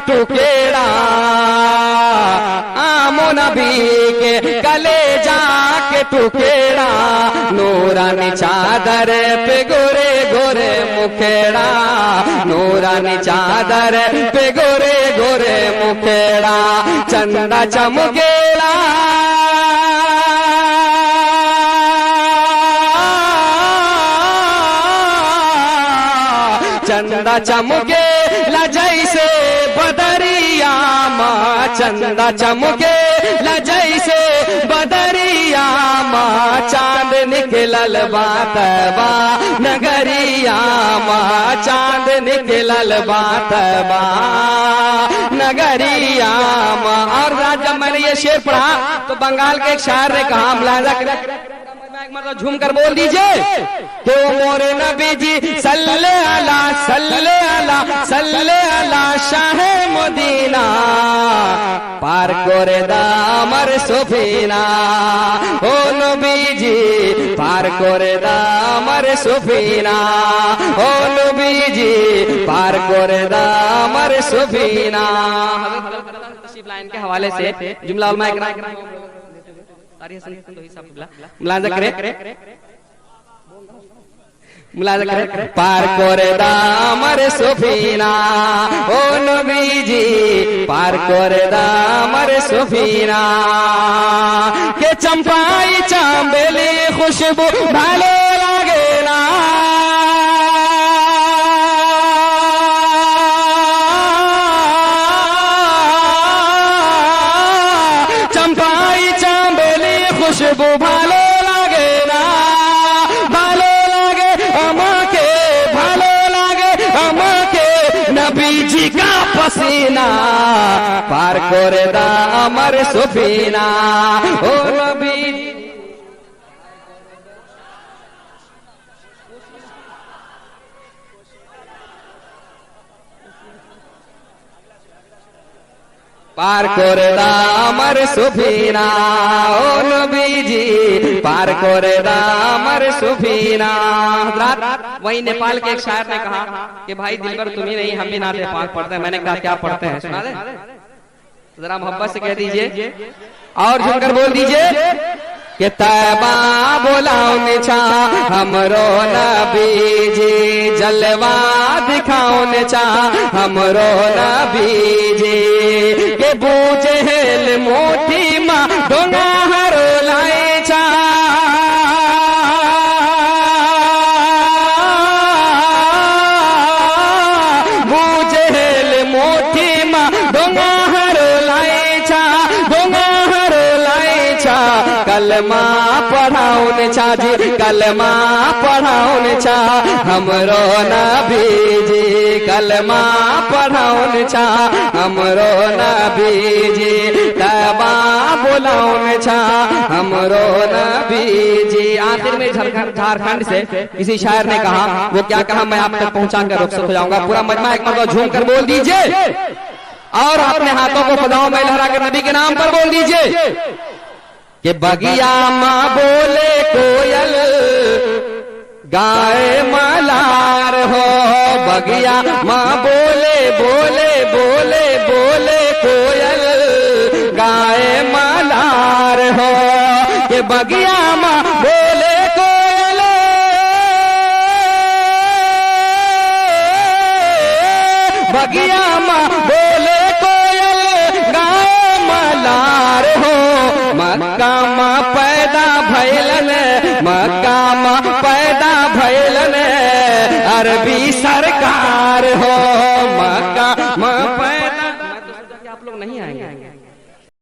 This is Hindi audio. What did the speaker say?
टुकेड़ा, आमो नबी के कलेजा के टुकेड़ा, नूरानी चादर पे गोरे गोरे मुखेड़ा, नूरानी चादर पे गोरे गोरे मुखेड़ा, चंदा चमकेड़ा, चंदा चमके ला जैसे बदरिया माँ, चंदा चमके ला जैसे बदरिया माँ, चांद निकलल बातबा नगरिया माँ, चांद निकलल बातबा नगरिया माँ। और जब मैंने ये शेर पढ़ा तो बंगाल के एक शायर ने कहा, मतलब झूम कर बोल दीजिए कि वो मोरे नबी जी सल्ले अला सल्ले अला सल्ले अला शाह मदीना, पार करे दामर सुफीना, ओ नबी जी पार करे दामर सुफीना, ओ नबी जी पार करे दामर सुफीना। तशरीफ लाइन के हवाले से जुमला उलमा मुलाजा करे, पार करे दामर सुफीना, ओ नबी जी पार करे दामर सुफीना, के चंपाई चांबेली खुशबू भालो लागे ना, खुशबू भालो लागे ना, भालो लागे अमाके, भालो लागे अमाके नबी जी का पसीना, पार करे दामर सुफीना, ओ नबी पार करे दामर सुफीना, ओ नबी जी पार करे दामर सुफीना। वही नेपाल के एक शायर ने कहा कि भाई दिलबर तुम ही नहीं हम भी नाते पाक पढ़ते हैं। मैंने कहा क्या पढ़ते हैं, सुना दे जरा मोहब्बत से कह दीजिए और सुनकर बोल दीजिए कि तैबा बोलाओ छा हमरो नबी जी, जलवा दिखाओ छा हमरो नबी जी, के बूझे हेल मोटी माँ डोंगा हरो लाए छा, बूझे हेल मोटी माँ डोंगा हरो लाए छा, डोंगा हरो लाए छा, कलमा पढ़ाउन छा जी, कलमा पढ़ाउन छा हमरो नबी जी, कलमा पढ़ाउन छा हमरो नबी जी, तैबा बुलाउन छा हमरो नबी जी। आखिर में झारखंड से किसी शायर ने कहा, वो क्या कहा मैं आप तक पहुंचा कर रुखसत हो जाऊंगा। पूरा मजमा एक मरतबा झूम कर बोल दीजिए और अपने हाथों को फदाओं में लहरा कर नबी के नाम पर बोल दीजिए कि बगिया माँ बोले कोयल गाय मलार हो, बगिया माँ बोले बोले बोले बोले कोयल गाय मलार हो, कि बगिया माँ बोले कोयल, बगिया माँ बोले कोयल गाय मलार हो, मक्का माँ पैदा भैलन, मक्का माँ पैदा भैलन अरबी सरकार